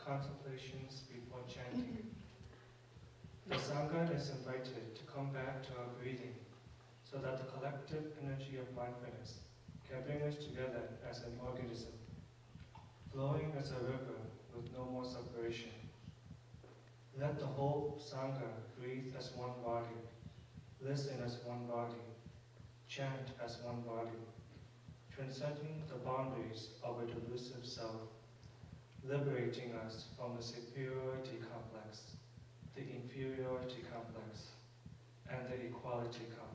contemplations before chanting. The Sangha is invited to come back to our breathing so that the collective energy of mindfulness can bring us together as an organism, flowing as a river with no more separation. Let the whole Sangha breathe as one body, listen as one body, chant as one body, transcending the boundaries of a delusive self, liberating us from the superiority complex, the inferiority complex, and the equality complex.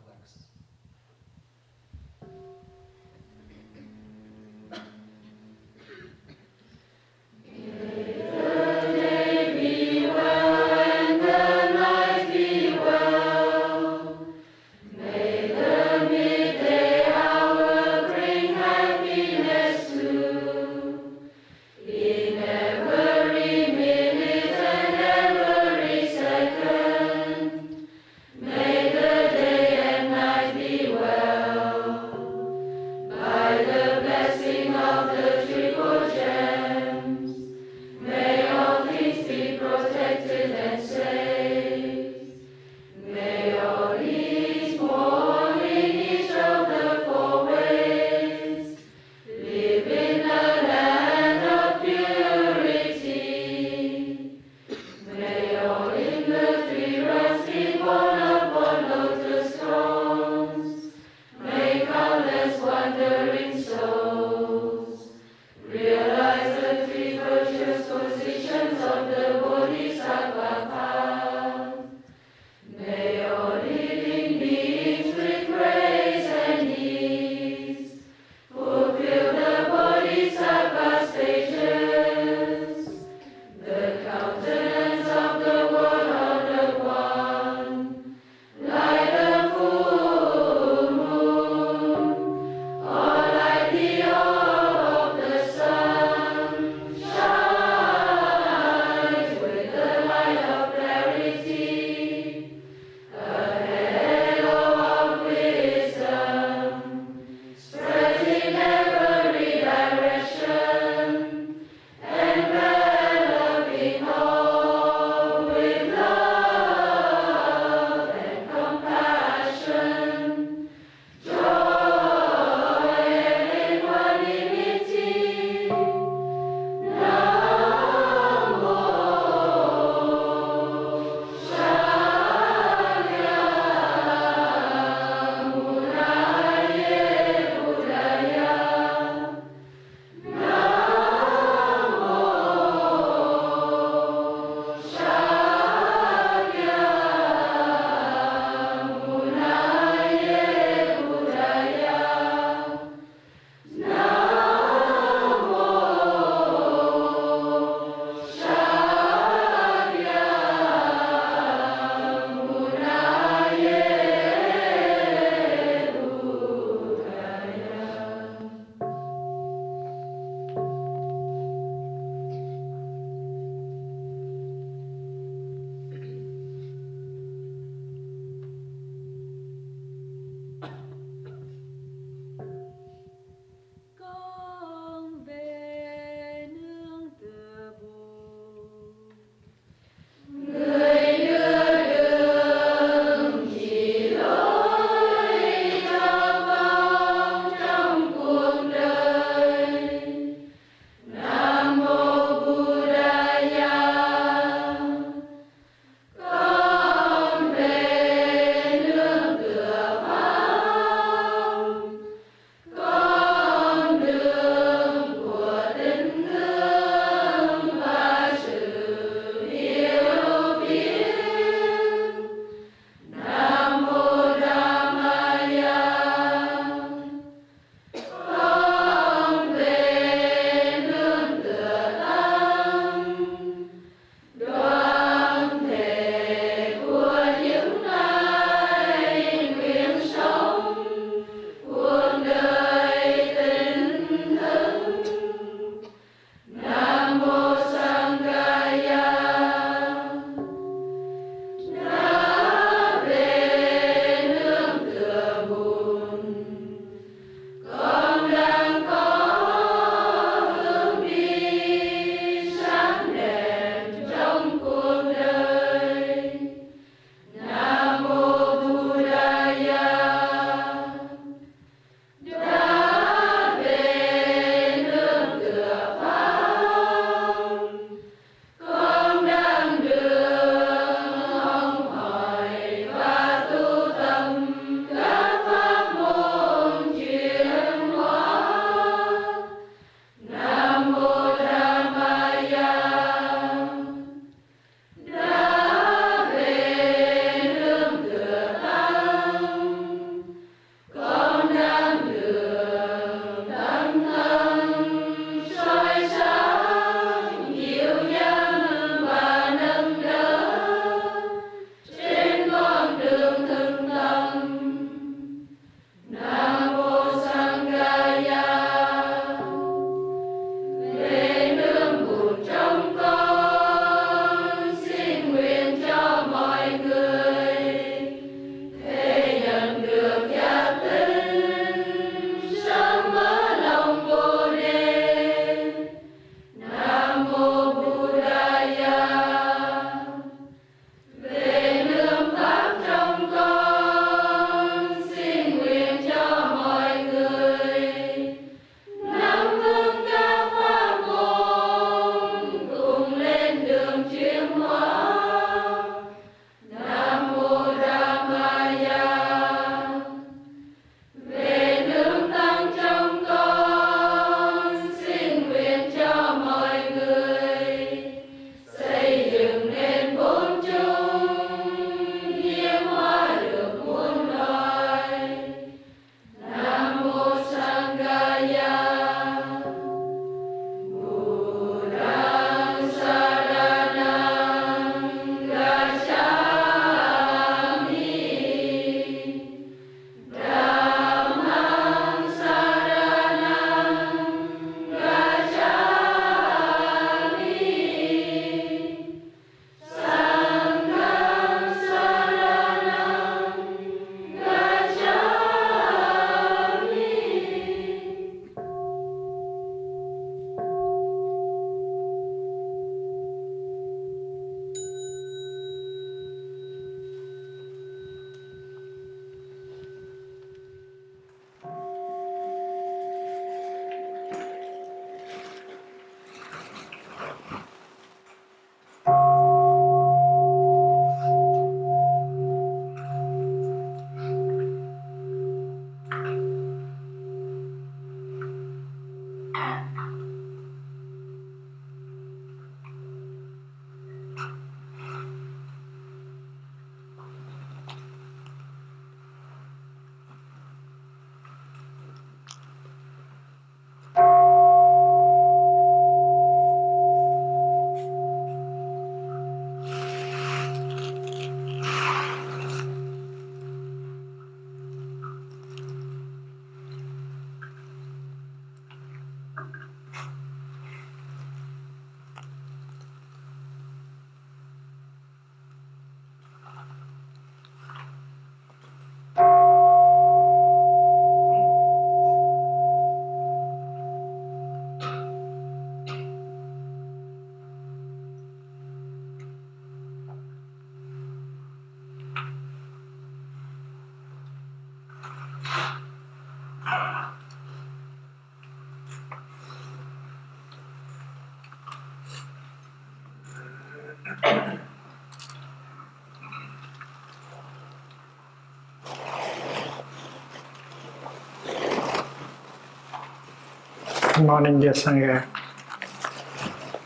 Good morning, dear Sangha.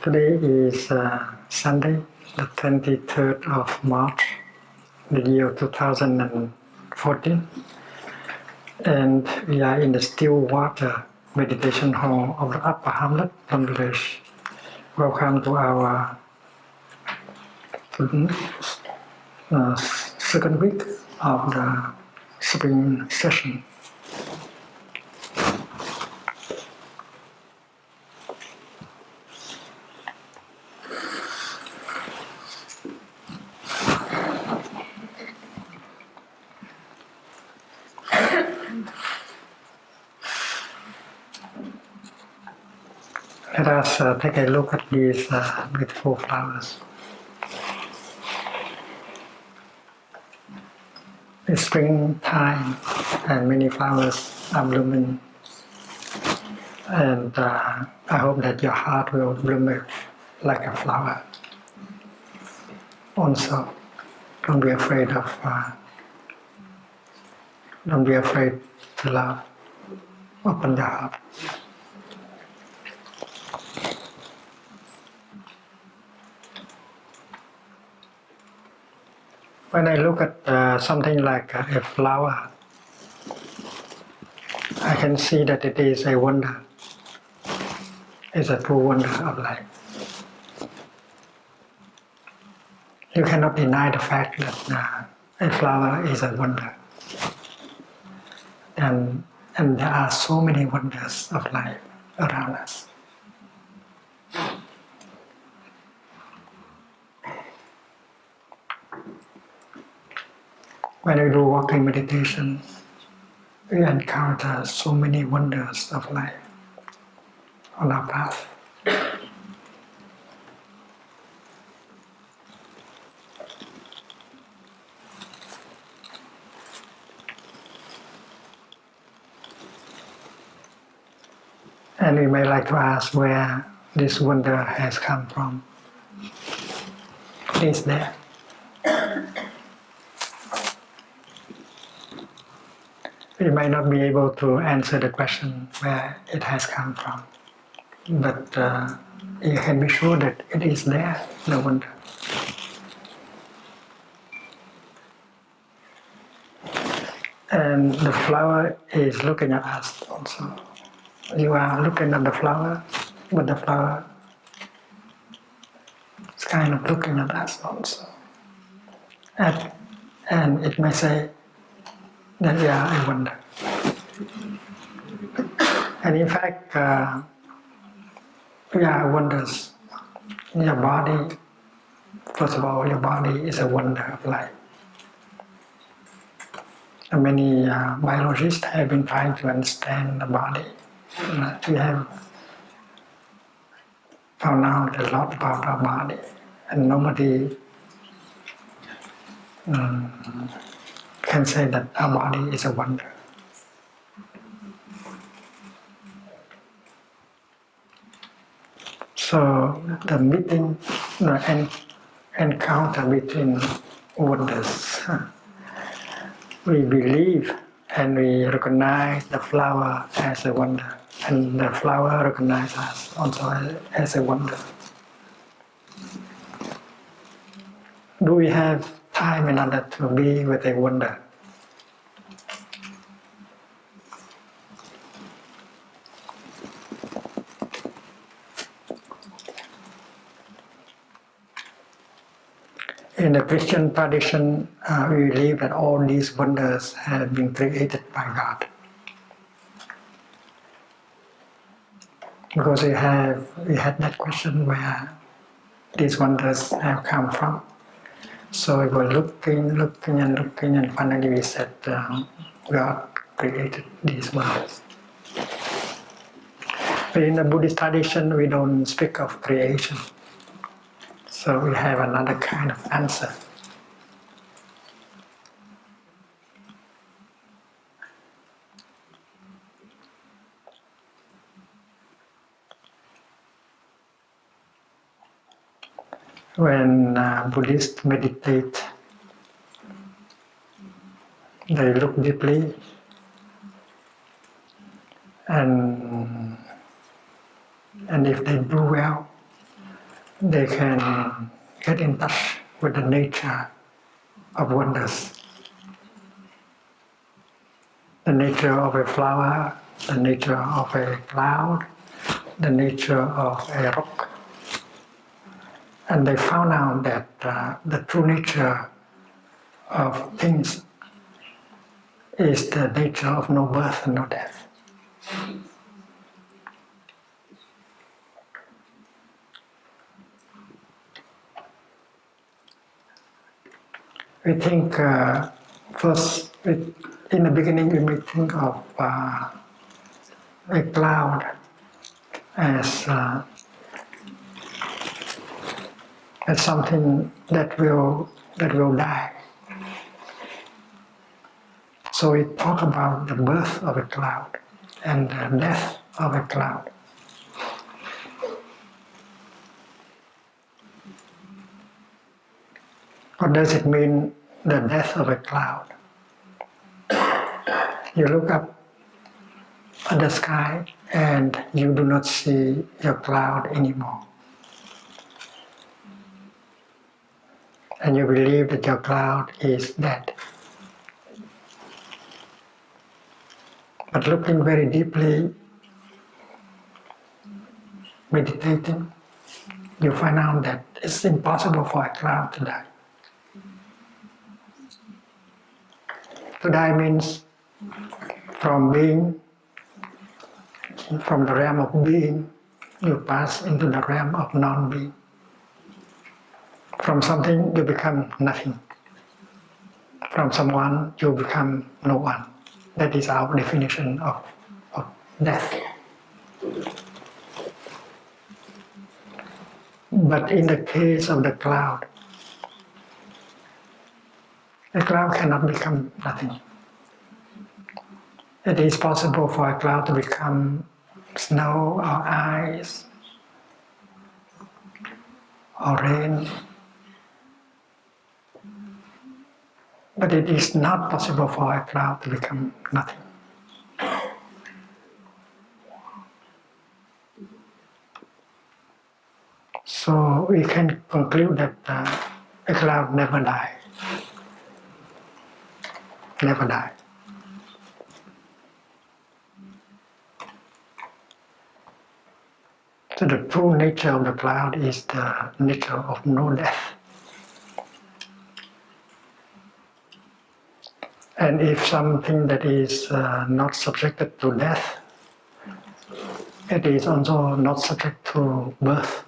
Today is Sunday, the 23rd of March, the year 2014, and we are in the still water meditation hall of the Upper Hamlet, Plum Village. Welcome to our second week of the spring session. Let us take a look at these beautiful flowers. It's springtime and many flowers are blooming, and I hope that your heart will bloom like a flower. Also, don't be afraid to love. Open your heart. When I look at something like a flower, I can see that it is a wonder. It's a true wonder of life. You cannot deny the fact that a flower is a wonder. And there are so many wonders of life around us. When we do walking meditation, we encounter so many wonders of life on our path. And we may like to ask where this wonder has come from. It is there. We might not be able to answer the question where it has come from, but you can be sure that it is there, the wonder. And the flower is looking at us also. You are looking at the flower, but the flower is kind of looking at us also. And it may say that we are a wonder. And in fact, we are wonders. Your body, first of all, your body is a wonder of life. And many biologists have been trying to understand the body. We have found out a lot about our body, and nobody can say that our body is a wonder. So the meeting, the encounter between wonders, we believe and we recognize the flower as a wonder, and the flower recognizes us also as a wonder. Do we have time in order to be with a wonder? In the Christian tradition, we believe that all these wonders have been created by God. Because we had that question where these wonders have come from. So we were looking, and finally we said God created these wonders. But in the Buddhist tradition, we don't speak of creation. So we have another kind of answer. When Buddhists meditate, they look deeply and if they do well, they can get in touch with the nature of wonders. The nature of a flower, the nature of a cloud, the nature of a rock. And they found out that the true nature of things is the nature of no birth and no death. We think first, in the beginning, we may think of a cloud as something that will die. So we talk about the birth of a cloud and the death of a cloud. What does it mean, the death of a cloud? You look up at the sky and you do not see your cloud anymore. And you believe that your cloud is dead. But looking very deeply, meditating, you find out that it's impossible for a cloud to die. To die means from the realm of being, you pass into the realm of non-being. From something, you become nothing. From someone, you become no one. That is our definition of death. But in the case of the cloud, a cloud cannot become nothing. It is possible for a cloud to become snow or ice or rain. But it is not possible for a cloud to become nothing. So we can conclude that a cloud never dies. Never die. So the true nature of the cloud is the nature of no death. And if something that is not subjected to death, it is also not subject to birth.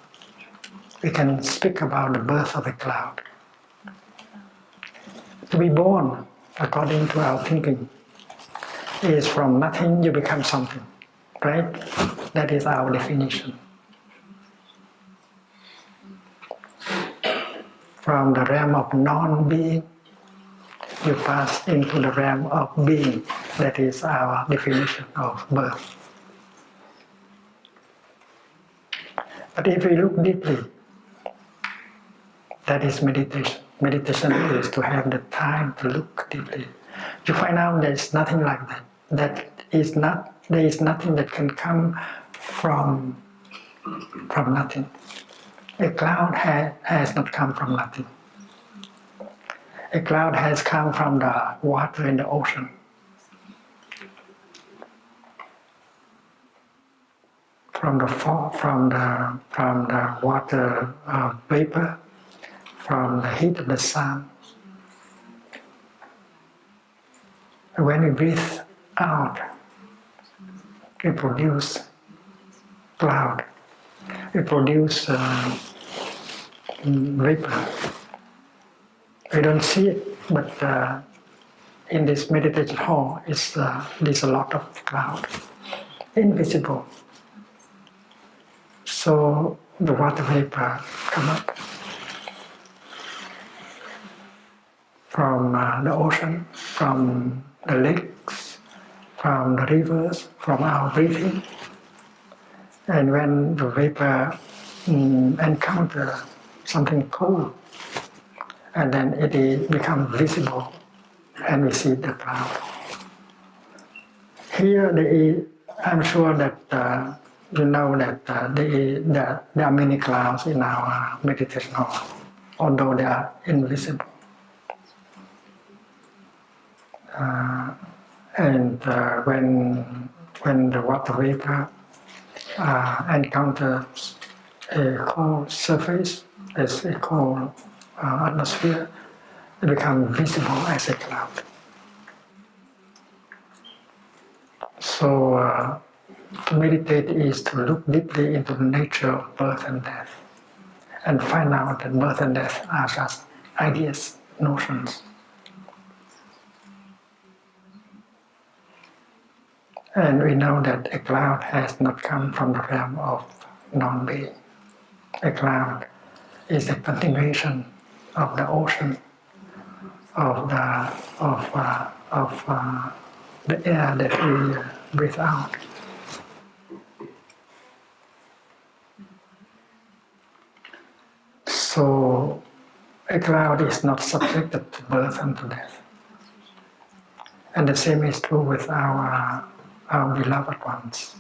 We can speak about the birth of a cloud. To be born, according to our thinking, is from nothing you become something, right? That is our definition. From the realm of non-being, you pass into the realm of being. That is our definition of birth. But if we look deeply, that is meditation. Meditation is to have the time to look deeply. You find out there is nothing like that. That is not There is nothing that can come from nothing. A cloud has not come from nothing. A cloud has come from the water in the ocean. From the water vapor, from the heat of the sun. When we breathe out, we produce cloud. We produce vapor. We don't see it, but in this meditation hall, there's a lot of cloud, invisible. So the water vapor come up from the ocean, from the lakes, from the rivers, from our breathing. And when the vapor encounter something cold, and then it becomes visible, and we see the cloud. Here, I'm sure that you know that there are many clouds in our meditation hall, although they are invisible. And when the water vapor encounters a cold surface, as a cold atmosphere, it becomes visible as a cloud. So to meditate is to look deeply into the nature of birth and death, and find out that birth and death are just ideas, notions. And we know that a cloud has not come from the realm of non-being. A cloud is a continuation of the ocean, of the air that we breathe out. So a cloud is not subjected to birth and to death. And the same is true with our beloved ones.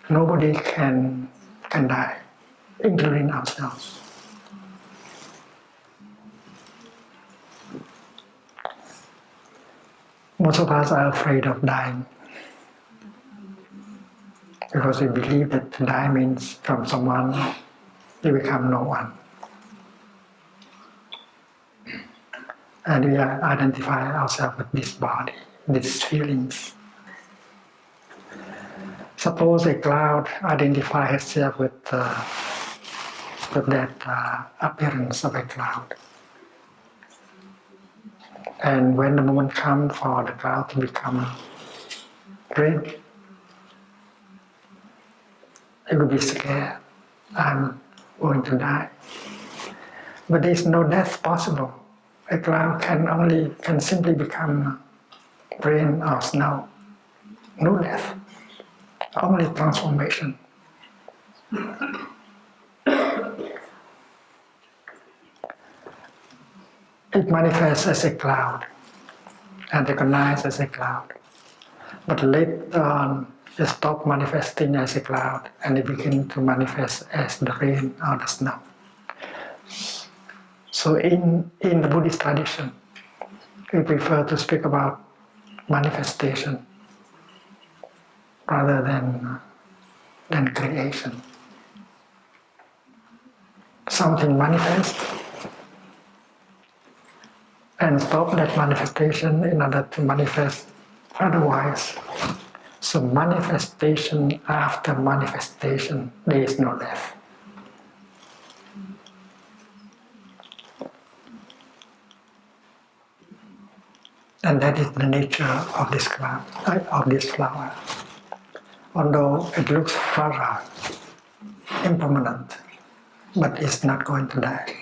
Nobody can die, including ourselves. Most of us are afraid of dying because we believe that to die means from someone you become no one. And we identify ourselves with this body, these feelings. Suppose a cloud identifies itself with that appearance of a cloud. And when the moment comes for the cloud to become rain, it will be scared. I'm going to die. But there is no death possible. A cloud can simply become rain or snow. No death, only transformation. It manifests as a cloud and recognized as a cloud. But later on, it stops manifesting as a cloud and it begins to manifest as the rain or the snow. So in the Buddhist tradition, we prefer to speak about manifestation rather than creation. Something manifests and stop that manifestation in order to manifest otherwise. So manifestation after manifestation, there is no death. And that is the nature of this cloud, of this flower. Although it looks fragile, impermanent, but it's not going to die.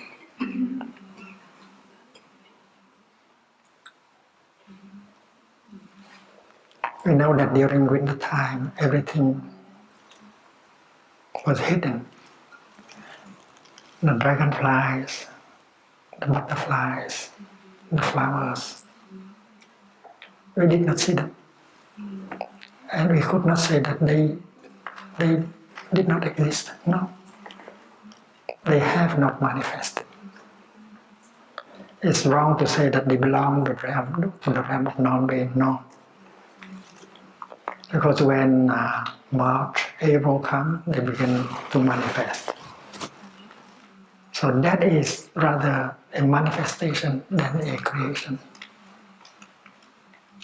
We know that during winter time, everything was hidden. The dragonflies, the butterflies, the flowers. We did not see them. And we could not say that they did not exist. No. They have not manifested. It's wrong to say that they belong to the realm of non-being. No. Because when March, April come, they begin to manifest. So that is rather a manifestation than a creation.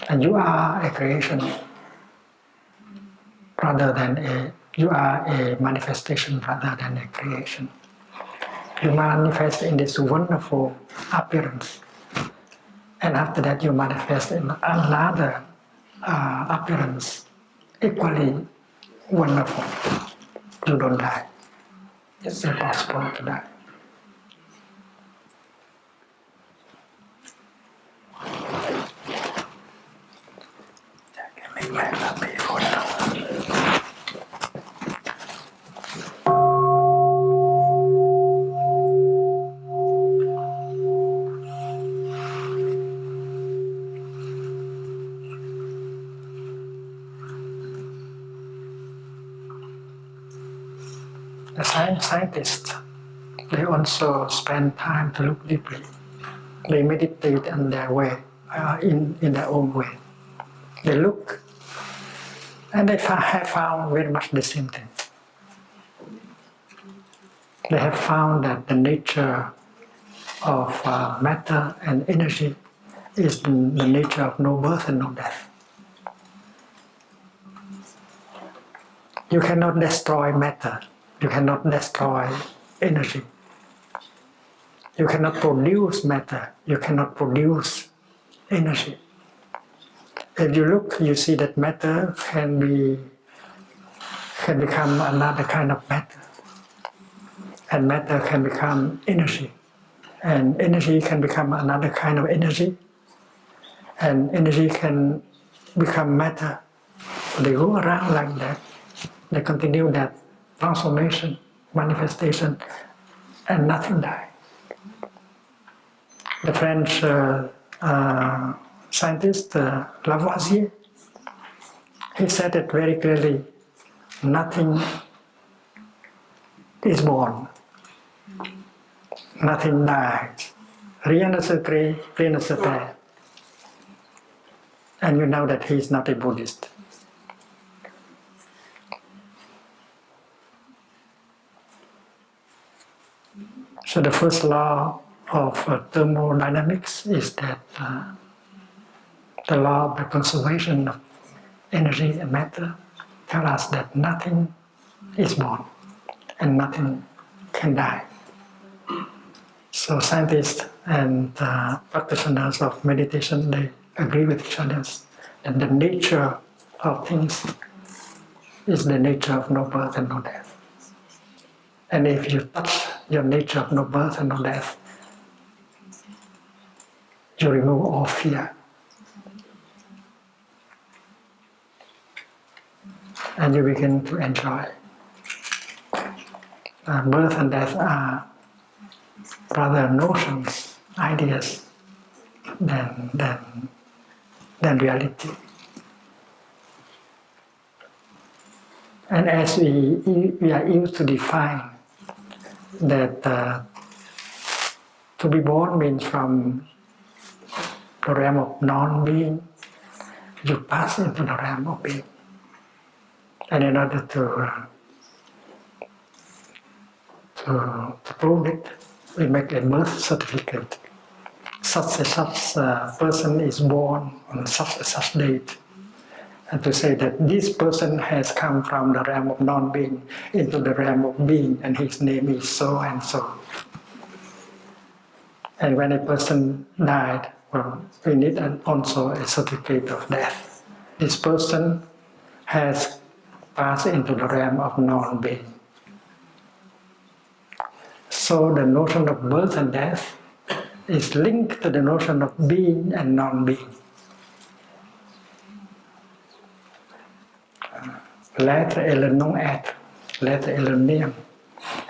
And you are a creation you are a manifestation rather than a creation. You manifest in this wonderful appearance. And after that you manifest in another appearance, equally wonderful. You don't die. It's impossible to die. The scientists, they also spend time to look deeply. They meditate in their way, in their own way. They look, and they have found very much the same thing. They have found that the nature of matter and energy is the nature of no birth and no death. You cannot destroy matter. You cannot destroy energy. You cannot produce matter. You cannot produce energy. If you look, you see that matter can become another kind of matter. And matter can become energy. And energy can become another kind of energy. And energy can become matter. They go around like that. They continue that transformation, manifestation, and nothing dies. The French scientist Lavoisier, he said it very clearly, nothing is born, nothing dies. Rien ne se crée, rien ne se perd. And you know that he is not a Buddhist. So the first law of thermodynamics is that the law of the conservation of energy and matter tells us that nothing is born and nothing can die. So scientists and practitioners of meditation, they agree with each other that the nature of things is the nature of no birth and no death. And if you touch your nature of no birth and no death, you remove all fear. And you begin to enjoy. Birth and death are rather notions, ideas, than reality. And as we are used to define that to be born means from the realm of non-being, you pass into the realm of being. And in order to prove it, we make a birth certificate. Such and such person is born on such and such date. And to say that this person has come from the realm of non-being into the realm of being, and his name is so and so. And when a person died, well, we need also a certificate of death. This person has passed into the realm of non-being. So the notion of birth and death is linked to the notion of being and non-being. L'être et le non-être, l'être et le néant.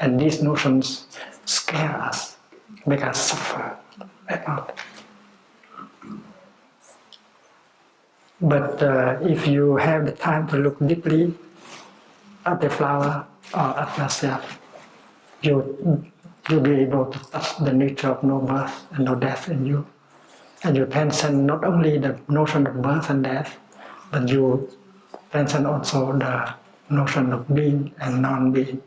And these notions scare us, make us suffer a lot. But if you have the time to look deeply at the flower or at yourself, you'll be able to touch the nature of no birth and no death in you. And you transcend not only the notion of birth and death, but you transcend also the notion of being and non-being.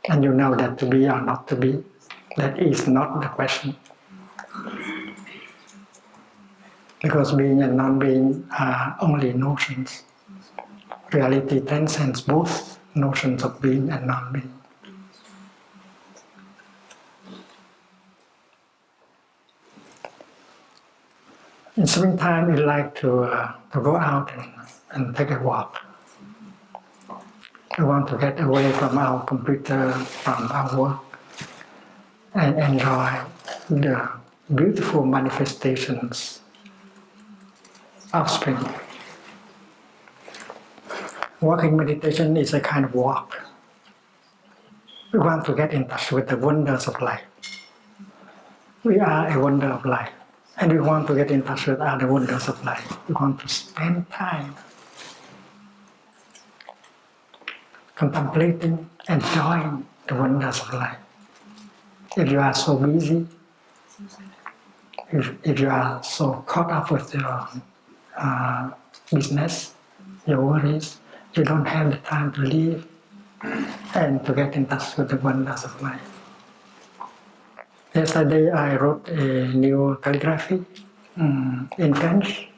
And you know that to be or not to be, that is not the question. Because being and non-being are only notions. Reality transcends both notions of being and non-being. In springtime, we like to go out and take a walk. We want to get away from our computer, from our work, and enjoy the beautiful manifestations of spring. Walking meditation is a kind of walk. We want to get in touch with the wonders of life. We are a wonder of life, and we want to get in touch with other wonders of life. We want to spend time contemplating, enjoying the wonders of life. If you are so busy, if you are so caught up with your business, your worries, you don't have the time to live and to get in touch with the wonders of life. Yesterday I wrote a new calligraphy in French.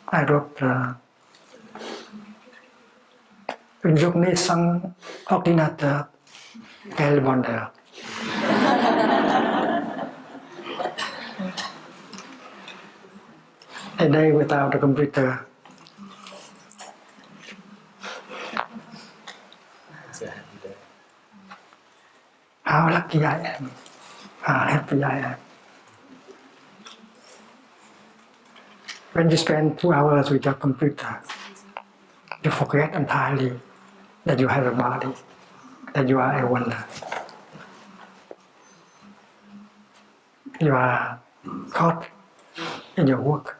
I wrote Une journée sans ordinateur, quel bonheur. A day without a computer. It's a happy day. How lucky I am. How happy I am. When you spend 2 hours with your computer, you forget entirely that you have a body, that you are a wonder. You are caught in your work.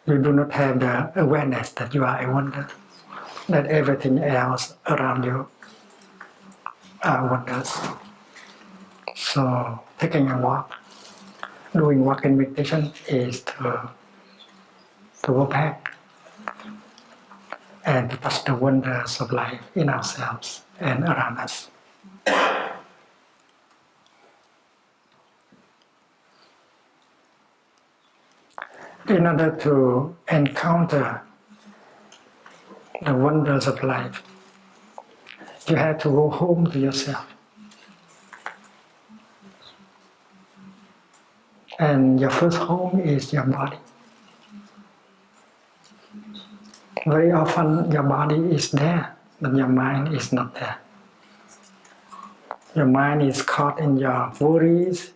You do not have the awareness that you are a wonder, that everything else around you are wonders. So taking a walk, doing walking meditation is to go back and to touch the wonders of life in ourselves and around us. In order to encounter the wonders of life, you have to go home to yourself. And your first home is your body. Very often your body is there, but your mind is not there. Your mind is caught in your worries,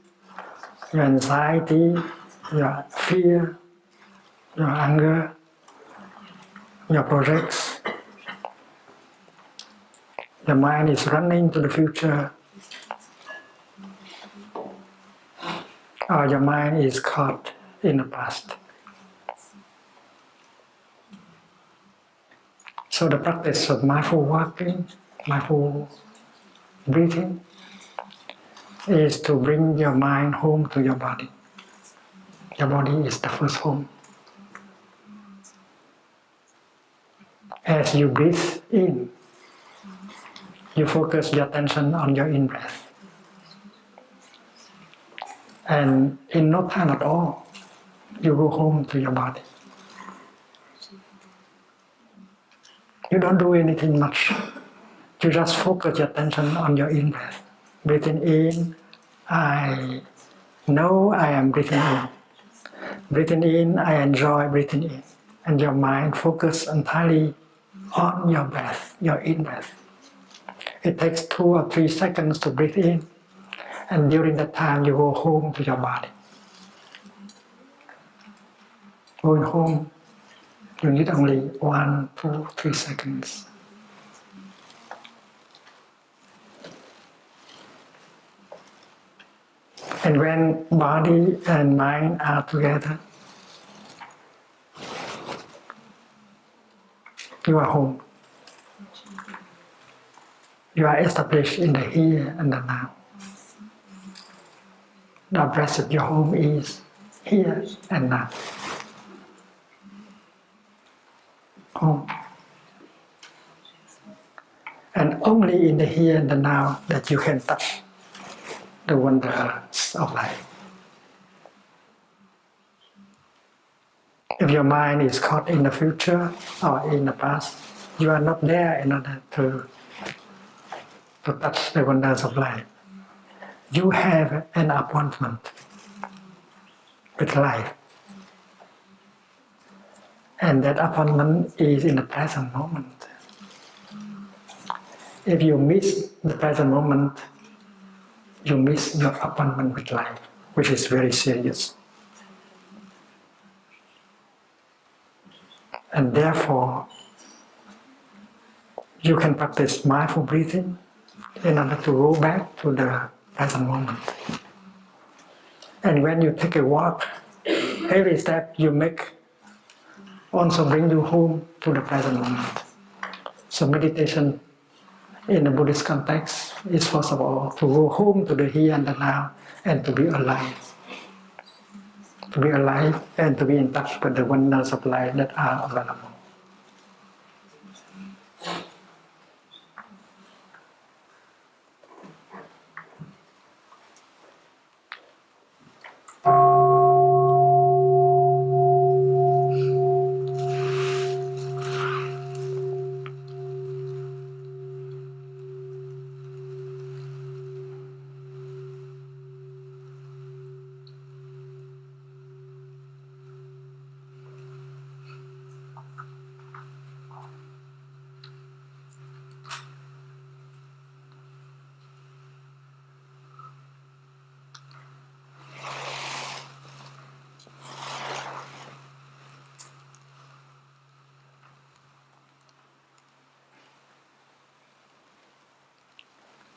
your anxiety, your fear, your anger, your projects. Your mind is running to the future, or your mind is caught in the past. So the practice of mindful walking, mindful breathing, is to bring your mind home to your body. Your body is the first home. As you breathe in, you focus your attention on your in-breath. And in no time at all, you go home to your body. You don't do anything much. You just focus your attention on your in-breath. Breathing in, I know I am breathing in. Breathing in, I enjoy breathing in. And your mind focuses entirely on your breath, your in-breath. It takes 2 or 3 seconds to breathe in, and during that time you go home to your body. Going home, you need only 1, 2, 3 seconds. And when body and mind are together, you are home. You are established in the here and the now. The address of your home is here and now. Home. And only in the here and the now that you can touch the wonders of life. If your mind is caught in the future or in the past, you are not there in order to touch the wonders of life. You have an appointment with life. And that appointment is in the present moment. If you miss the present moment, you miss your appointment with life, which is very serious. And therefore, you can practice mindful breathing in order to go back to the present moment. And when you take a walk, every step you make also bring you home to the present moment. So meditation in the Buddhist context is first of all to go home to the here and the now and to be alive. To be alive and to be in touch with the wonders of life that are available.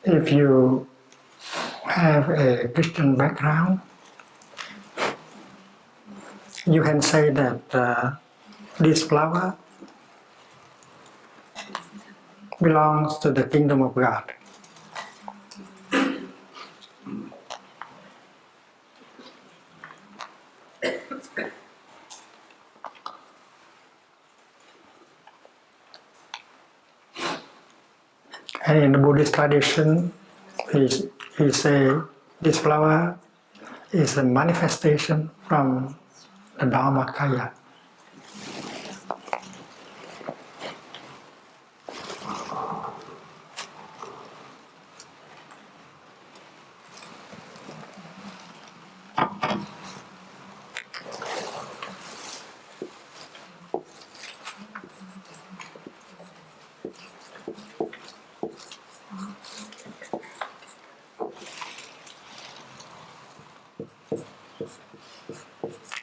If you have a Christian background, you can say that this flower belongs to the kingdom of God. And in the Buddhist tradition, we say this flower is a manifestation from the Dharma Kaya.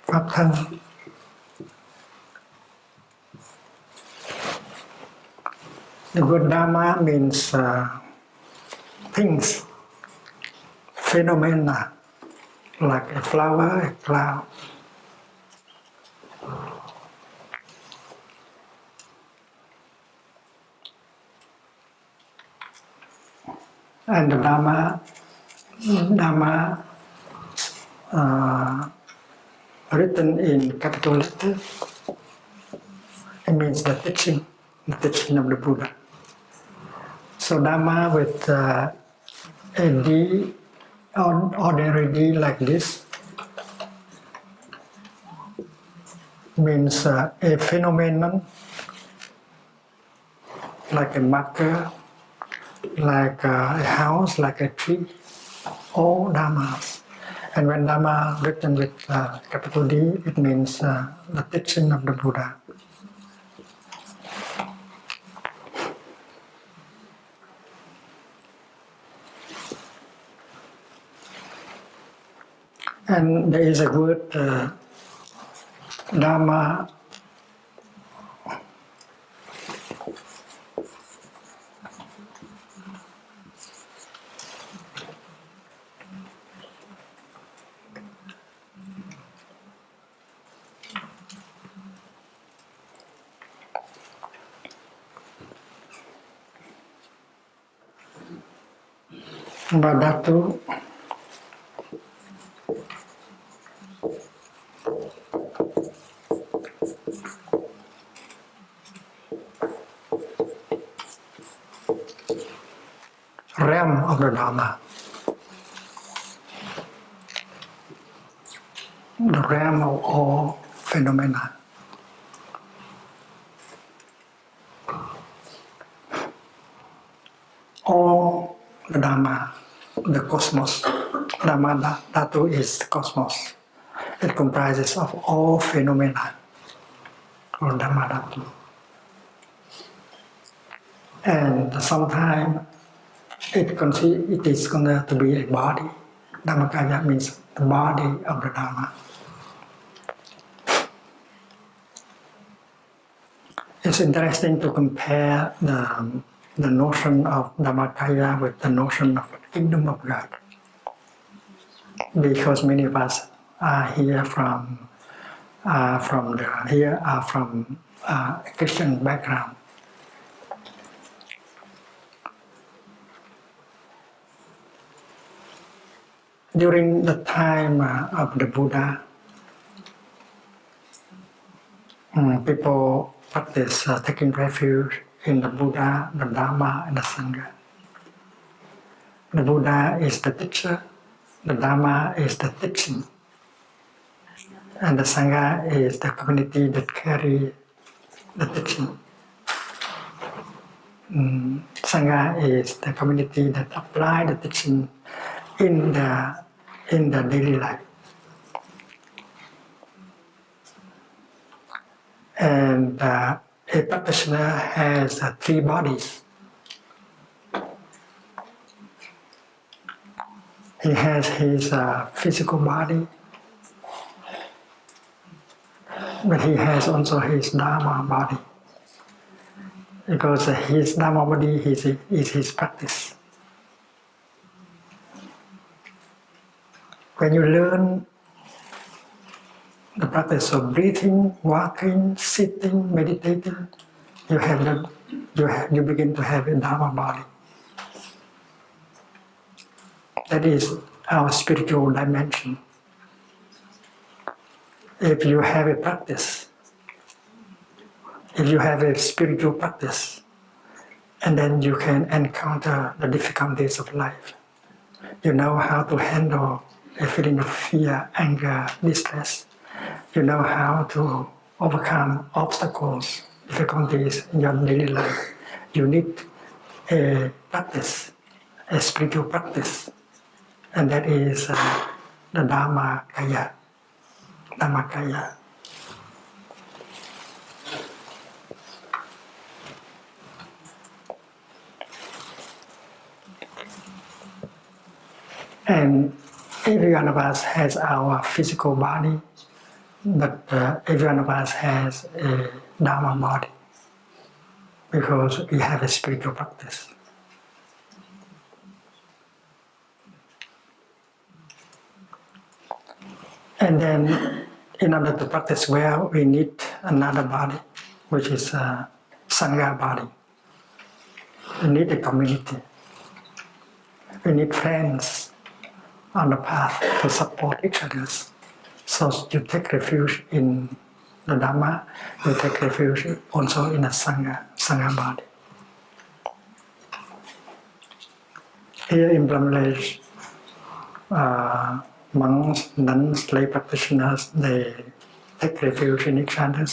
Pháp thân. The word Dharma means things, phenomena, like a flower, a cloud. And the Dharma written in capital letters, it means the teaching of the Buddha. So Dharma with a D, ordinary D like this, means a phenomenon, like a marker, like a house, like a tree, all Dharmas. And when Dharma written with capital D, it means the teaching of the Buddha. And there is a word, Dharma, Badatu realm of the Dharma, the realm of all phenomena. All the Dharma, the cosmos, Dharma Dhatu is the cosmos. It comprises of all phenomena, or Dharma Dhatu. And sometimes it is considered to be a body. Dhammakaya means the body of the Dharma. It's interesting to compare the notion of Dhammakaya with the notion of the kingdom of God. Because many of us are here from a Christian background. During the time of the Buddha, people practice taking refuge in the Buddha, the Dharma, and the Sangha. The Buddha is the teacher, the Dharma is the teaching, and the Sangha is the community that carry the teaching. Sangha is the community that apply the teaching in the daily life. And a practitioner has three bodies. He has his physical body, but he has also his Dharma body. Because his Dharma body is his practice. When you learn the practice of breathing, walking, sitting, meditating, you begin to have a Dharma body. That is our spiritual dimension. If you have a practice, if you have a spiritual practice, and then you can encounter the difficulties of life. You know how to handle a feeling of fear, anger, distress. You know how to overcome obstacles, difficulties in your daily life. You need a practice, a spiritual practice, and that is the Dhammakaya. Dhammakaya. And every one of us has our physical body, but every one of us has a Dharma body because we have a spiritual practice. And then, in order to practice well, we need another body, which is a Sangha body. We need a community. We need friends on the path to support each other. So you take refuge in the Dhamma, you take refuge also in a Sangha body. Here in Plum Village, monks, nuns, lay practitioners, they take refuge in each other.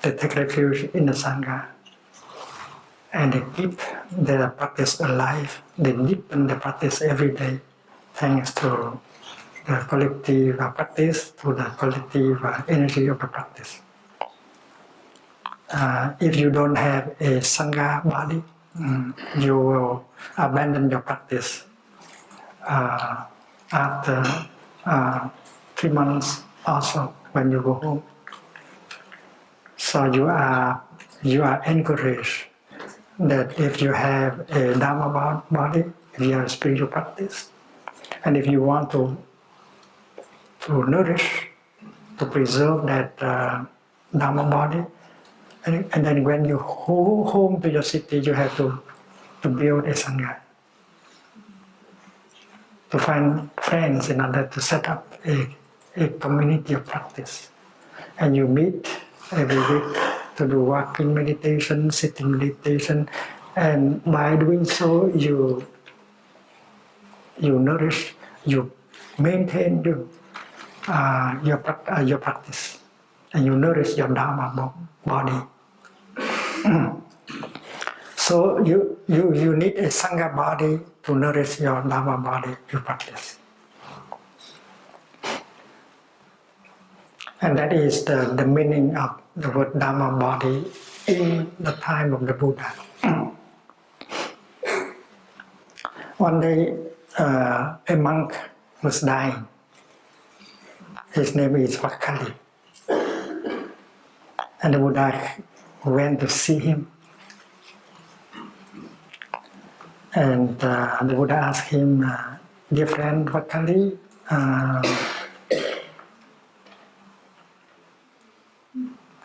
They take refuge in the Sangha. And they keep their practice alive. They deepen the practice every day, thanks to the collective practice, to the collective energy of the practice. If you don't have a Sangha body, you will abandon your practice after 3 months also when you go home. So you are encouraged that if you have a Dharma body, if you have a spiritual practice, and if you want to nourish, to preserve that Dharma body, and then when you go home to your city, you have to build a Sangha. to find friends in order to set up a community of practice. And you meet every week to do walking meditation, sitting meditation, and by doing so you nourish, you maintain your practice, and you nourish your Dharma body. So you need a Sangha body to nourish your Dharma body, your practice. And that is the meaning of the word Dharma body in the time of the Buddha. One day, a monk was dying. His name is Vakali. And the Buddha went to see him. And the Buddha asked him, dear friend Vakali,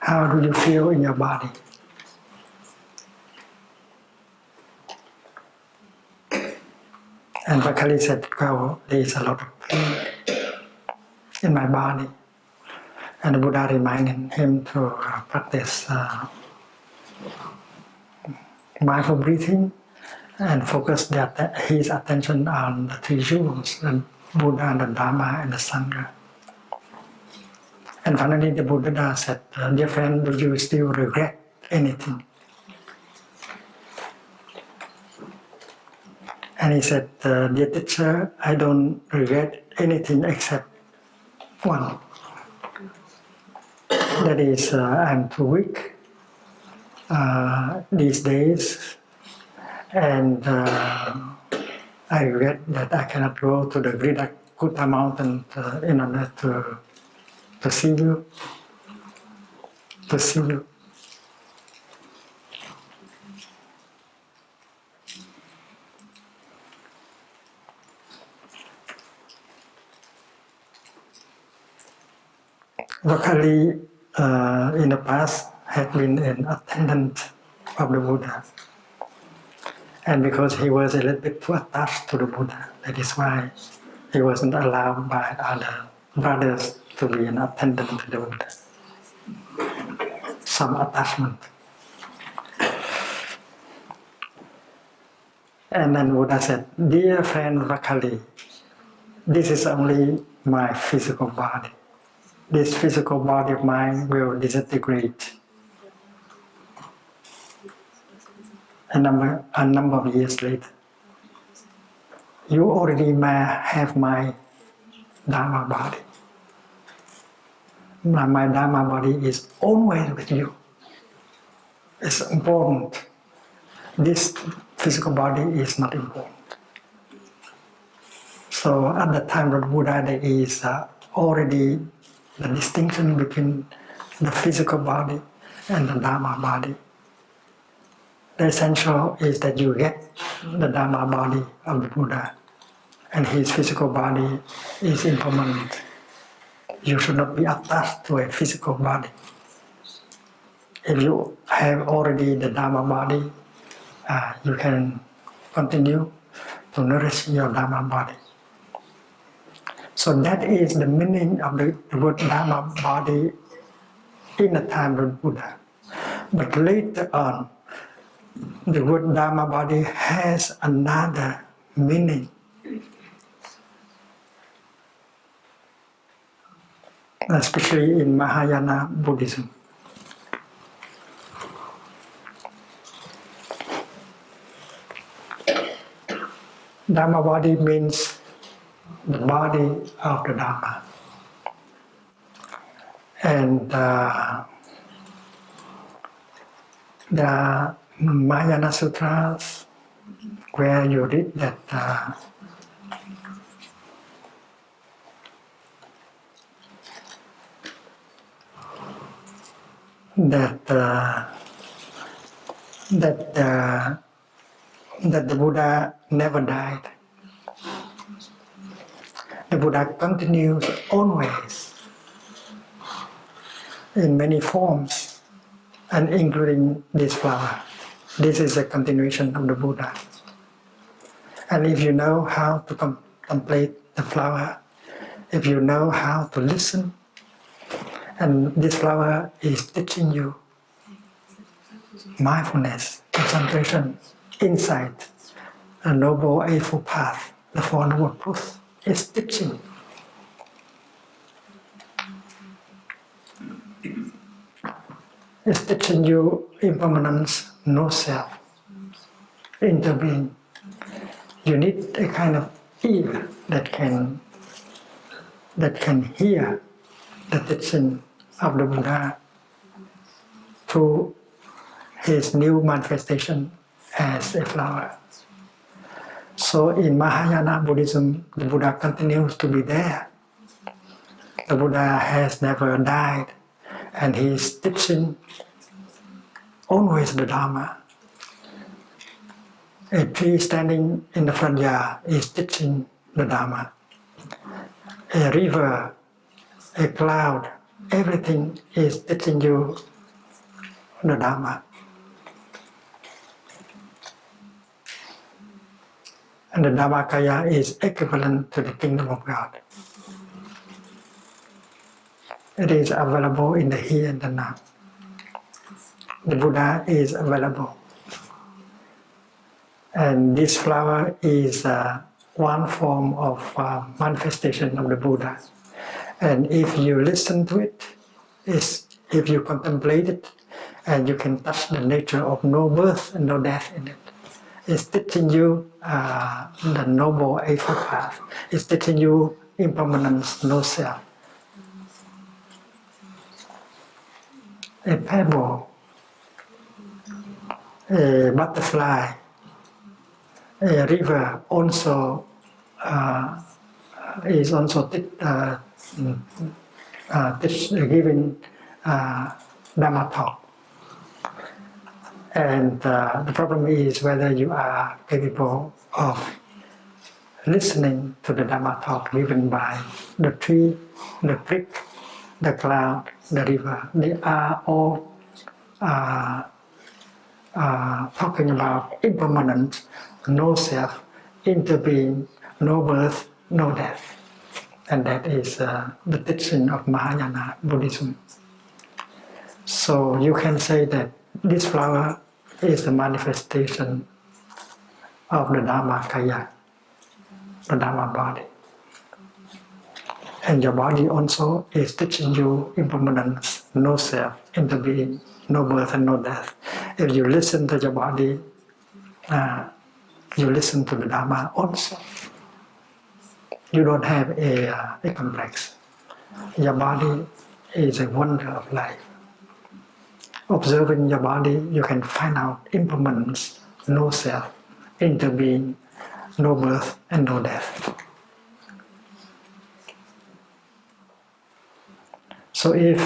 how do you feel in your body? And Vakali said, well, there is a lot of pain in my body. And the Buddha reminded him to practice mindful breathing and focus his attention on the three jewels, the Buddha, the Dharma, and the Sangha. And finally the Buddha said, dear friend, do you still regret anything? And he said, dear teacher, I don't regret anything except one. That is, I'm too weak these days, and I regret that I cannot go to the Vridakuta mountain in order to see you. Vakali in the past had been an attendant of the Buddha. And because he was a little bit too attached to the Buddha, that is why he wasn't allowed by other brothers to be an attendant to the Buddha. Some attachment. And then Buddha said, dear friend Vakali, this is only my physical body. This physical body of mine will disintegrate a number of years later. You already have my Dharma body. My Dharma body is always with you. It's important. This physical body is not important. So at the time of the Buddha, there is already the distinction between the physical body and the Dharma body. The essential is that you get the Dharma body of the Buddha, and his physical body is impermanent. You should not be attached to a physical body. If you have already the Dharma body, you can continue to nourish your Dharma body. So that is the meaning of the word Dharma body in the time of the Buddha. But later on, the word Dharma body has another meaning. Especially in Mahayana Buddhism. Dharma body means the body of the Dharma. And the Mahayana Sutras, where you read that the Buddha never died. The Buddha continues always in many forms, and including this flower. This is a continuation of the Buddha. And if you know how to contemplate the flower, if you know how to listen, and this flower is teaching you mindfulness, concentration, insight, a noble eightfold path, the Four Noble Truths, is teaching. It's teaching you impermanence, no self, interbeing. You need a kind of ear that can hear the teaching of the Buddha through his new manifestation as a flower. So in Mahayana Buddhism, the Buddha continues to be there. The Buddha has never died, and he is teaching always the Dharma. A tree standing in the front yard is teaching the Dharma. A river, a cloud, everything is teaching you the Dharma. And the Dhammakaya is equivalent to the kingdom of God. It is available in the here and the now. The Buddha is available. And this flower is one form of manifestation of the Buddha. And if you listen to it, if you contemplate it, and you can touch the nature of no birth and no death in it. It's teaching you the Noble Eightfold Path. It's teaching you impermanence, no self. A pebble, a butterfly, a river also is also giving Dhamma talk. And the problem is whether you are capable of listening to the Dhamma talk given by the tree, the creek, the cloud, the river. They are all talking about impermanence, no self, interbeing, no birth, no death. And that is the teaching of Mahayana Buddhism. So you can say that this flower is the manifestation of the Dhammakaya, the Dhamma body. And your body also is teaching you impermanence, no self, interbeing, no birth and no death. If you listen to your body, you listen to the Dhamma also. You don't have a complex. Your body is a wonder of life. Observing your body, you can find out impermanence, no self, interbeing, no birth and no death. So if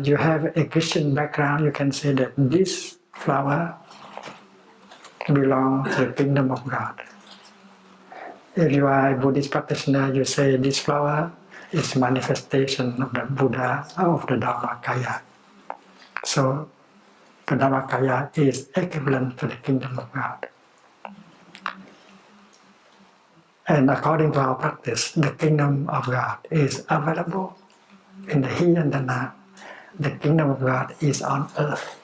you have a Christian background, you can say that this flower belongs to the kingdom of God. If you are a Buddhist practitioner, you say this flower is manifestation of the Buddha, of the Dhammakaya. So the Dhammakaya is equivalent to the kingdom of God. And according to our practice, the kingdom of God is available in the here and the now. The kingdom of God is on earth,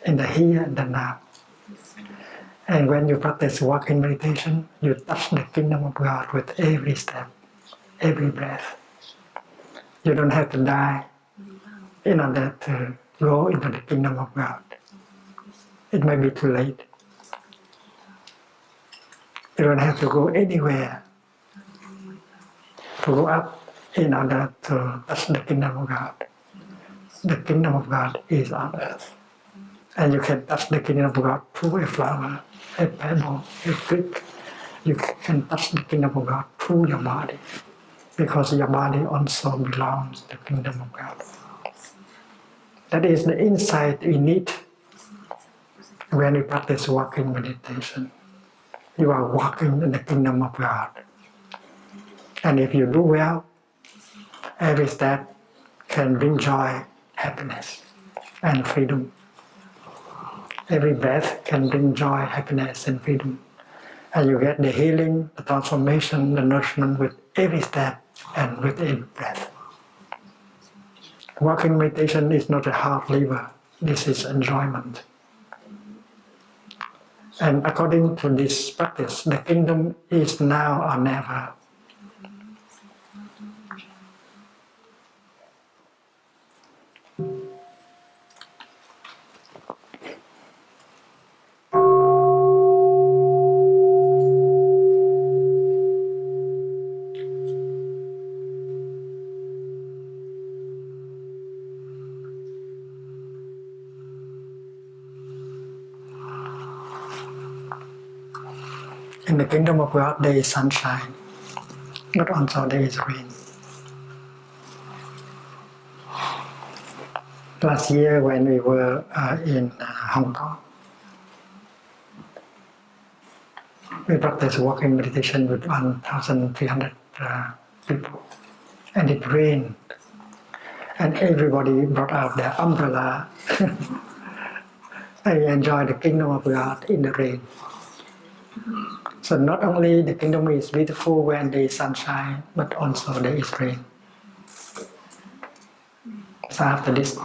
in the here and the now. And when you practice walking meditation, you touch the kingdom of God with every step, every breath. You don't have to die in order to go into the kingdom of God. It may be too late. You don't have to go anywhere to go up in order to touch the kingdom of God. The kingdom of God is on earth. And you can touch the kingdom of God through a flower, a pebble, a creek. You can touch the kingdom of God through your body, because your body also belongs to the kingdom of God. That is the insight we need when we practice walking meditation. You are walking in the kingdom of God. And if you do well, every step can bring joy happiness and freedom. Every breath can bring joy, happiness, and freedom. And you get the healing, the transformation, the nourishment with every step and with every breath. Walking meditation is not a hard labor. This is enjoyment. And according to this practice, the kingdom is now or never. In the kingdom of God, there is sunshine, but also there is rain. Last year, when we were in Hong Kong, we practiced walking meditation with 1,300 people, and it rained, and everybody brought out their umbrella. I enjoy the kingdom of God in the rain. So not only the kingdom is beautiful when there is sunshine, but also there is rain. So after this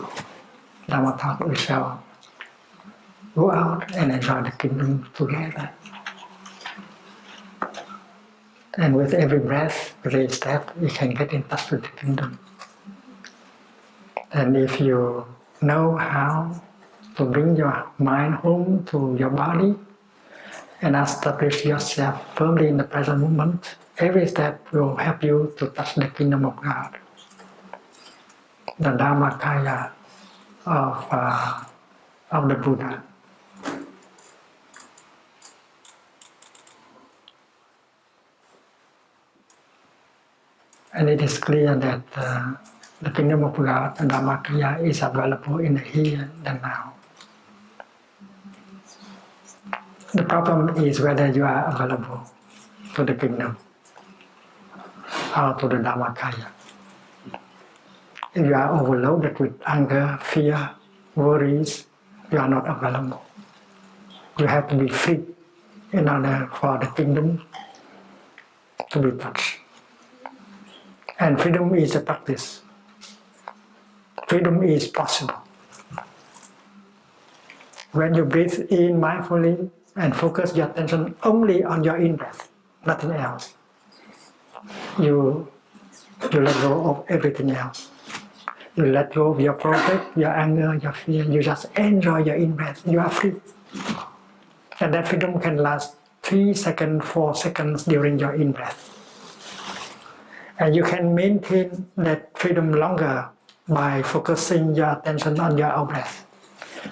Dharma talk, we shall go out and enjoy the kingdom together. And with every breath, with every step, you can get in touch with the kingdom. And if you know how to bring your mind home to your body and establish yourself firmly in the present moment, every step will help you to touch the kingdom of God, the Dharmakaya of the Buddha. And it is clear that the kingdom of God, the Dharmakaya, is available in the here and now. The problem is whether you are available to the kingdom or to the Dharmakaya. If you are overloaded with anger, fear, worries, you are not available. You have to be free in order for the kingdom to be touched. And freedom is a practice. Freedom is possible. When you breathe in mindfully and focus your attention only on your in-breath, nothing else, you let go of everything else. You let go of your project, your anger, your fear. You just enjoy your in-breath. You are free. And that freedom can last 3 seconds, 4 seconds during your in-breath. And you can maintain that freedom longer by focusing your attention on your out-breath.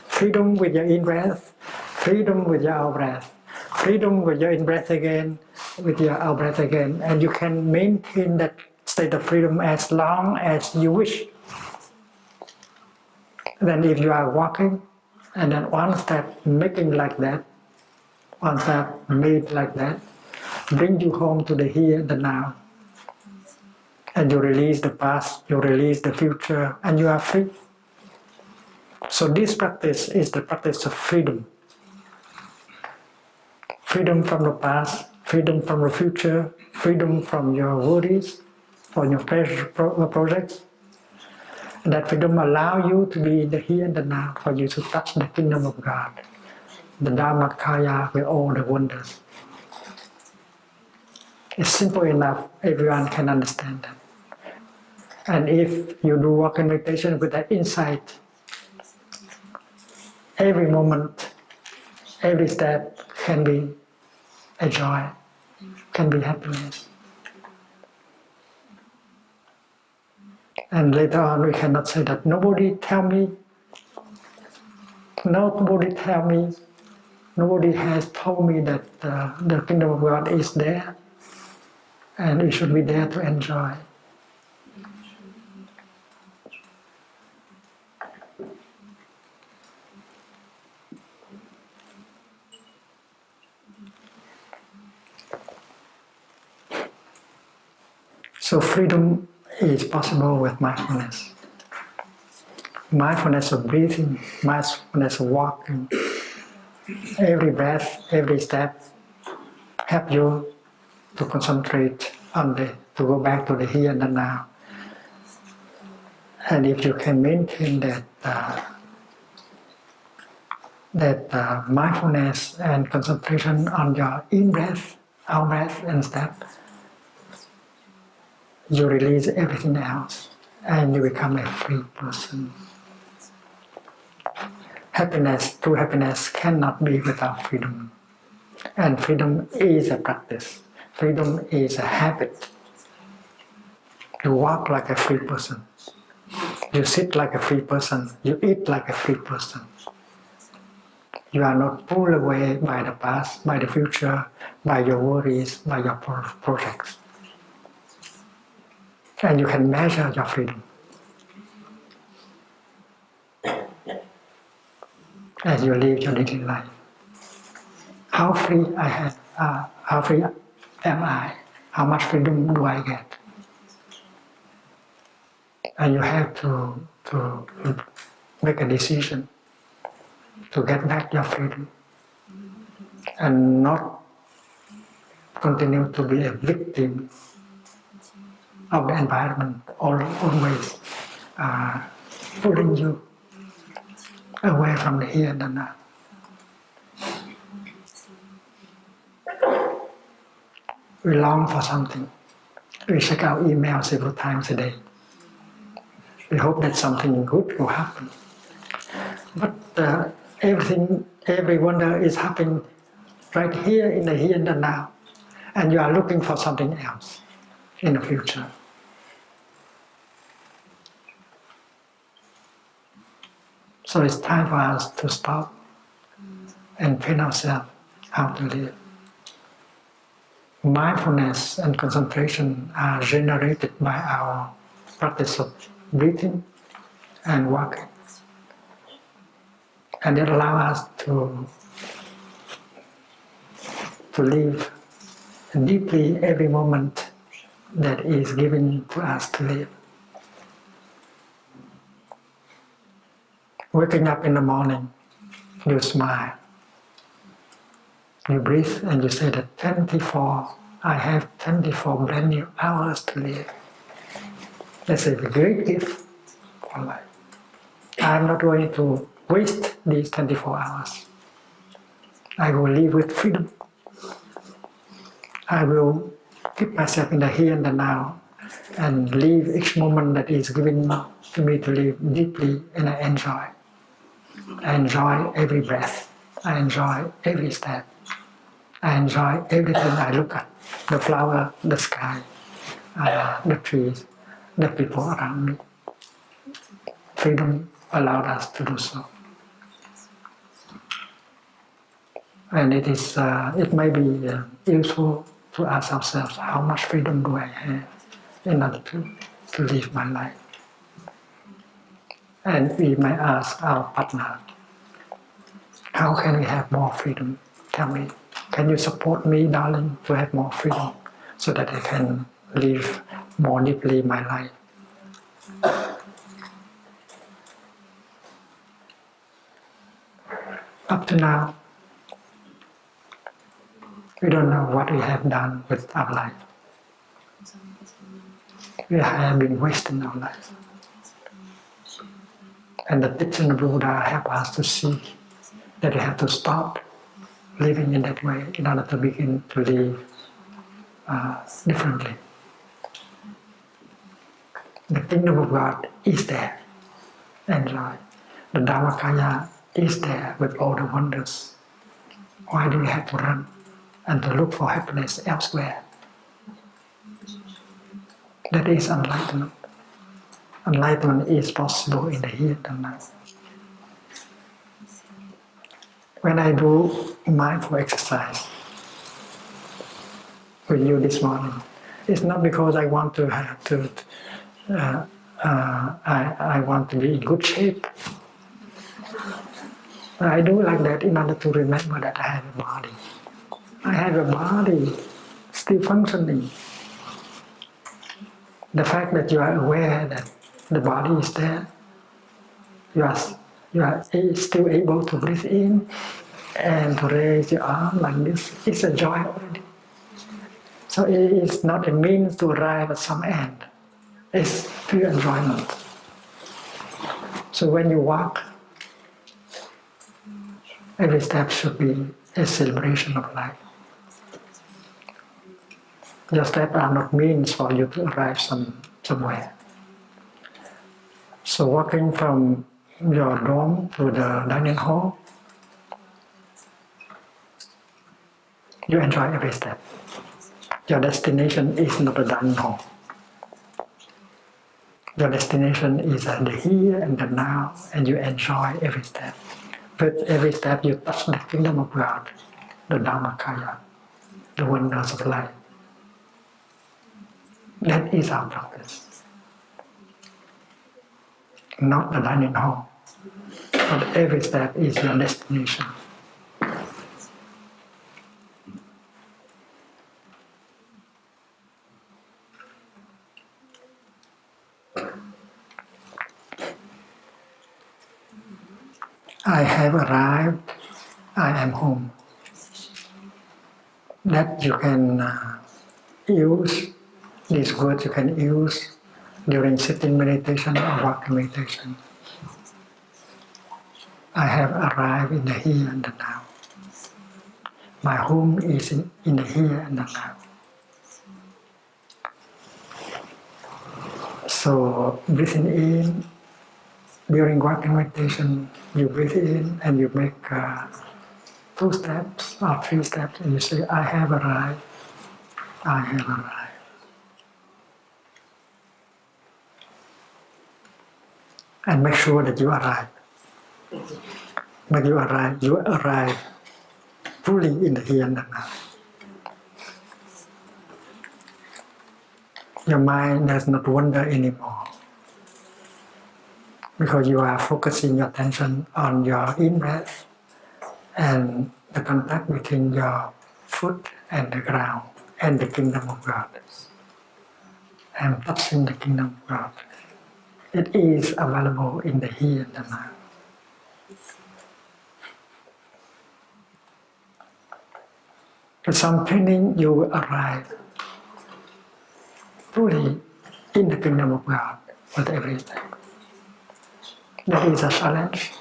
Freedom with your in-breath, freedom with your out-breath, freedom with your in-breath again, with your out-breath again. And you can maintain that state of freedom as long as you wish. Then if you are walking, and then one step making like that, one step made like that, bring you home to the here, the now. And you release the past, you release the future, and you are free. So this practice is the practice of freedom. Freedom from the past, freedom from the future, freedom from your worries, from your pleasure projects. And that freedom allows you to be in the here and the now, for you to touch the kingdom of God, the Dharmakaya with all the wonders. It's simple enough, everyone can understand that. And if you do walking meditation with that insight, every moment, every step can be a joy, can be happiness. And later on we cannot say that nobody tell me, nobody has told me that the kingdom of God is there and we should be there to enjoy. So freedom is possible with mindfulness. mindfulness of breathing, mindfulness of walking, every breath, every step help you to concentrate on to go back to the here and the now. And if you can maintain that mindfulness and concentration on your in breath, out breath and step, you release everything else and you become a free person. Happiness, true happiness cannot be without freedom. And freedom is a practice. Freedom is a habit. You walk like a free person. You sit like a free person. You eat like a free person. You are not pulled away by the past, by the future, by your worries, by your projects. And you can measure your freedom. As you live your daily life. How free I have, how free am I? How much freedom do I get? And you have to make a decision to get back your freedom and not continue to be a victim of the environment, always pulling you away from the here and the now. We long for something. We check our email several times a day. We hope that something good will happen. But every wonder is happening right here in the here and the now. And you are looking for something else in the future. So it's time for us to stop and train ourselves how to live. Mindfulness and concentration are generated by our practice of breathing and walking. And it allows us to live deeply every moment that is given to us to live. Waking up in the morning, you smile. You breathe and you say that I have 24 brand new hours to live. That's a great gift for life. I'm not going to waste these 24 hours. I will live with freedom. I will keep myself in the here and the now and live each moment that is given to me to live deeply, and I enjoy. I enjoy every breath. I enjoy every step. I enjoy everything I look at. The flower, the sky, the trees, the people around me. Freedom allowed us to do so. And it may be useful to ask ourselves, how much freedom do I have in order to live my life? And we may ask our partner, how can we have more freedom? Tell me, can you support me, darling, to have more freedom so that I can live more deeply my life? Up to now, we don't know what we have done with our life. We have been wasting our life. And the teaching of Buddha help us to see that we have to stop living in that way in order to begin to live differently. The kingdom of God is there. Enjoy. The Dharmakaya is there with all the wonders. Why do we have to run and to look for happiness elsewhere? That is enlightenment. Enlightenment is possible in the here and now. When I do mindful exercise with you this morning, it's not because I want to have to. I want to be in good shape. I do like that in order to remember that I have a body. I have a body still functioning. The fact that you are aware that the body is there you are still able to breathe in and to raise your arm like this. It's a joy already. So it is not a means to arrive at some end. It's pure enjoyment. So when you walk, every step should be a celebration of life. Your steps are not means for you to arrive somewhere. So walking from your dorm to the dining hall, you enjoy every step. Your destination is not the dining hall. Your destination is the here and the now, and you enjoy every step. With every step you touch the kingdom of God, the Dharmakaya, the wonders of life. That is our practice. Not the dining hall, but every step is your destination. I have arrived, I am home. That you can use, these words you can use during sitting meditation or walking meditation. I have arrived in the here and the now. My home is in the here and the now. So breathing in, during walking meditation, you breathe in and you make 2 steps or 3 steps and you say, I have arrived, I have arrived. And make sure that you arrive. When you arrive fully in the here and the now. Your mind does not wander anymore because you are focusing your attention on your in-breath and the contact between your foot and the ground and the kingdom of God. And touching the kingdom of God. It is available in the here and the now. With some training, you will arrive fully in the kingdom of God with every step. That is a challenge,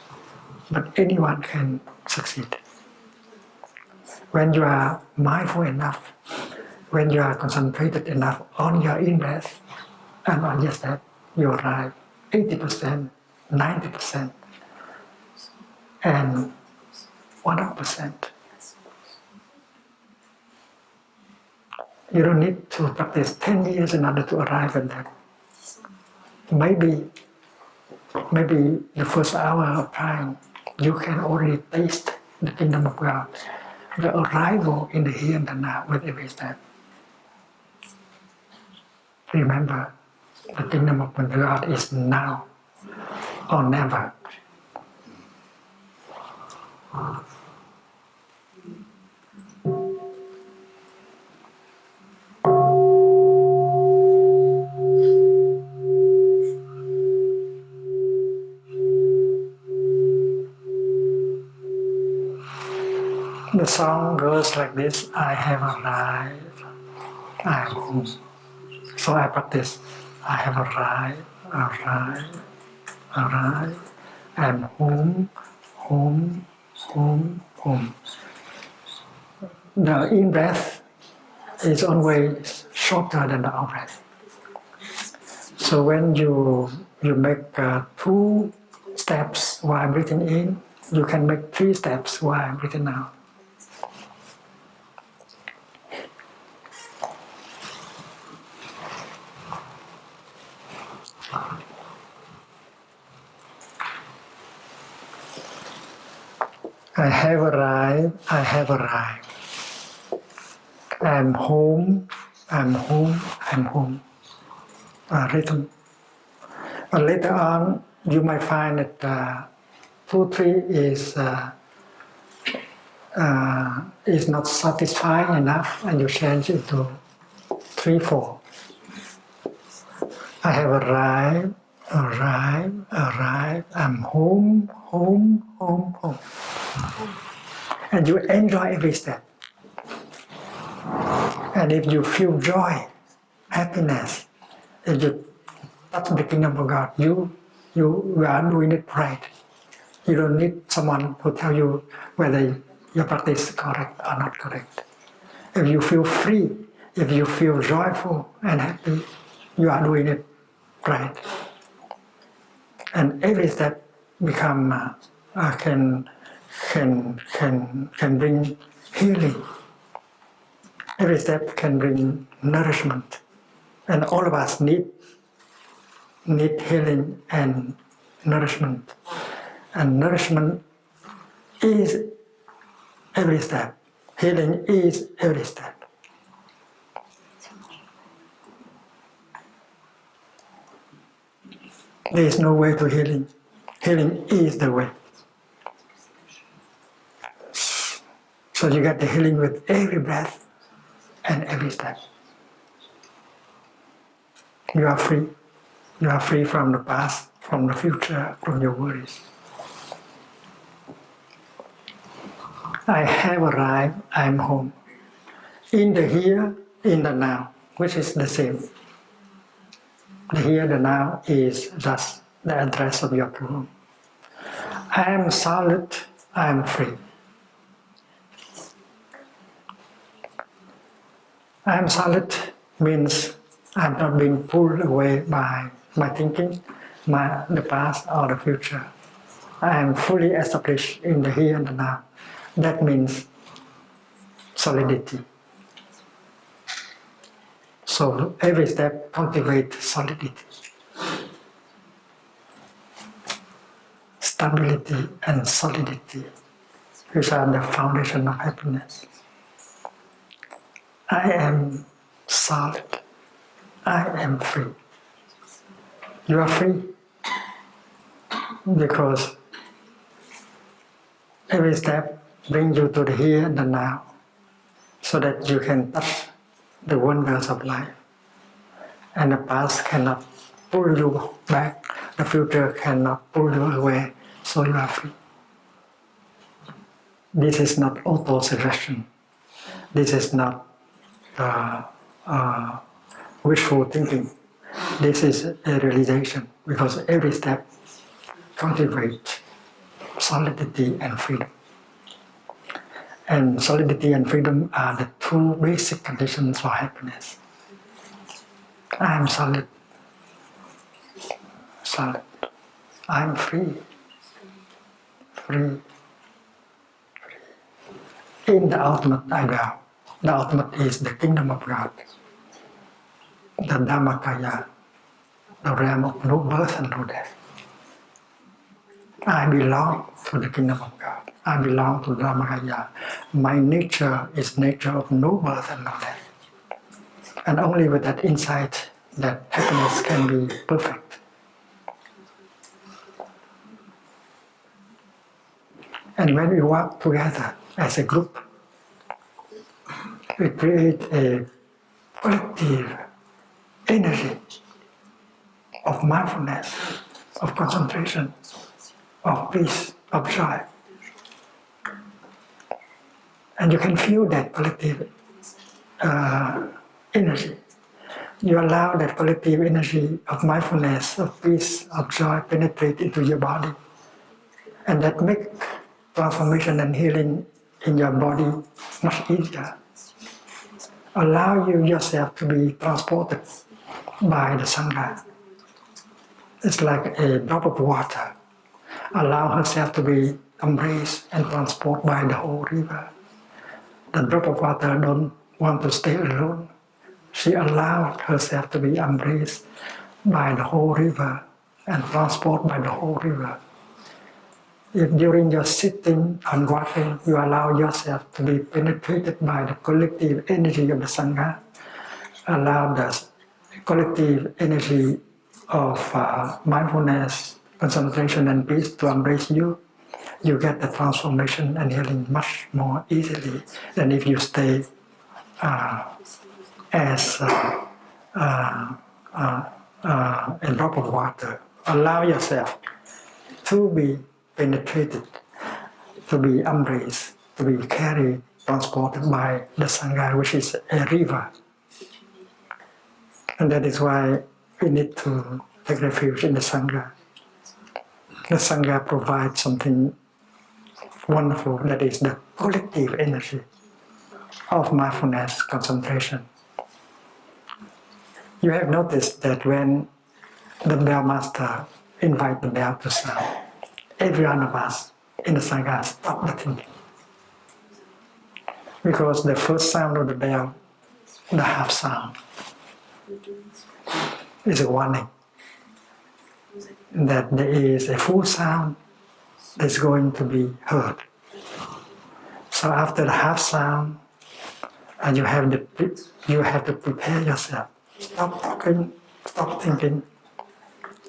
but anyone can succeed. When you are mindful enough, when you are concentrated enough on your in-breath and on your step, you arrive 80%, 90%, and 100%. You don't need to practice 10 years in order to arrive at that. Maybe the first hour of time, you can already taste the kingdom of God, the arrival in the here and the now with every step. Remember, the kingdom of God is now or never. The song goes like this: I have arrived, I am home. So I practice, I have arrived, arrived, arrived, I am home, home, home, home. The in-breath is always shorter than the out-breath. So when you make 2 steps while breathing in, you can make 3 steps while breathing out. I have arrived, I have arrived. I'm home, I'm home, I'm home. Rhythm. But later on, you might find that 2, 3 is not satisfying enough, and you change it to 3, 4. I have arrived, arrive, I'm home, home, home, home. And you enjoy every step. And if you feel joy, happiness, if you touch the kingdom of God, you are doing it right. You don't need someone who tell you whether your practice is correct or not correct. If you feel free, if you feel joyful and happy, you are doing it right. And every step become can bring healing. Every step can bring nourishment, and all of us need healing and nourishment. And nourishment is every step. Healing is every step. There is no way to healing. Healing is the way. So you get the healing with every breath and every step. You are free. You are free from the past, from the future, from your worries. I have arrived, I am home. In the here, in the now, which is the same. The here, the now is just the address of your home. I am solid, I am free. I am solid means I am not being pulled away by my thinking, the past or the future. I am fully established in the here and the now. That means solidity. So every step cultivates solidity, stability and solidity, which are the foundation of happiness. I am solid. I am free. You are free because every step brings you to the here and the now, so that you can touch the wonders of life. And the past cannot pull you back, the future cannot pull you away, so you are free. This is not auto-suggestion. This is not wishful thinking. This is a realization, because every step cultivates solidity and freedom. And solidity and freedom are the two basic conditions for happiness. I am solid. Solid. I am free. Free. In the ultimate ideal. The ultimate is the kingdom of God. The Dhammakaya, the realm of no birth and no death. I belong to the kingdom of God. I belong to Dhammakaya. My nature is nature of no birth and no death. And only with that insight that happiness can be perfect. And when we work together as a group, we create a collective energy of mindfulness, of concentration, of peace, of joy. And you can feel that collective energy. You allow that collective energy of mindfulness, of peace, of joy penetrate into your body. And that makes transformation and healing in your body much easier. Allow you yourself to be transported by the Sangha. It's like a drop of water. Allow herself to be embraced and transported by the whole river. The drop of water don't want to stay alone. She allowed herself to be embraced by the whole river and transported by the whole river. If during your sitting and walking, you allow yourself to be penetrated by the collective energy of the Sangha, allow the collective energy of mindfulness, concentration and peace to embrace you, you get the transformation and healing much more easily than if you stay as a drop of water allow yourself to be penetrated, to be embraced, to be carried, transported by the Sangha, which is a river. And that is why we need to take refuge in the Sangha. The Sangha provides something wonderful, that is the collective energy of mindfulness concentration. You have noticed that when the bell master invites the bell to sound, every one of us in the Sangha stop the thinking. Because the first sound of the bell, the half sound, is a warning that there is a full sound that's going to be heard. So after the half sound, and you have to prepare yourself. Stop talking, stop thinking,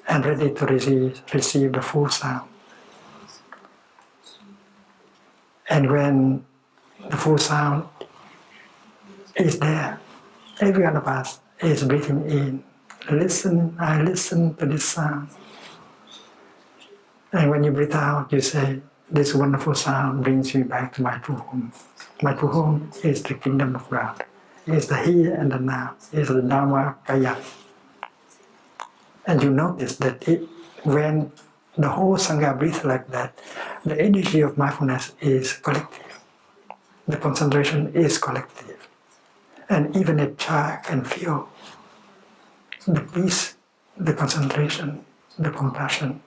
and ready to receive the full sound. And when the full sound is there, every one of us is breathing in. Listen, I listen to this sound. And when you breathe out, you say, this wonderful sound brings me back to my true home. My true home is the kingdom of God. It's the here and the now. It's the Dharma Kaya. And you notice that when the whole Sangha breathes like that, the energy of mindfulness is collective. The concentration is collective. And even a child can feel the peace, the concentration, the compassion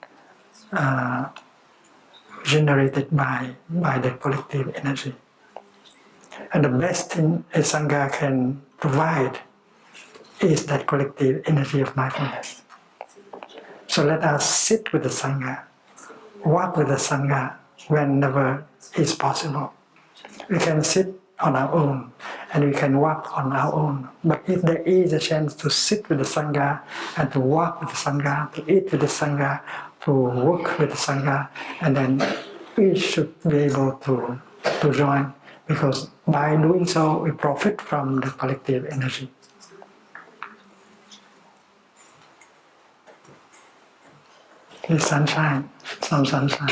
generated by the collective energy. And the best thing a Sangha can provide is that collective energy of mindfulness. So let us sit with the Sangha, walk with the Sangha whenever it's possible. We can sit on our own and we can walk on our own. But if there is a chance to sit with the Sangha and to walk with the Sangha, to eat with the Sangha, to work with the Sangha, and then we should be able to join, because by doing so we profit from the collective energy. It's sunshine, some sunshine.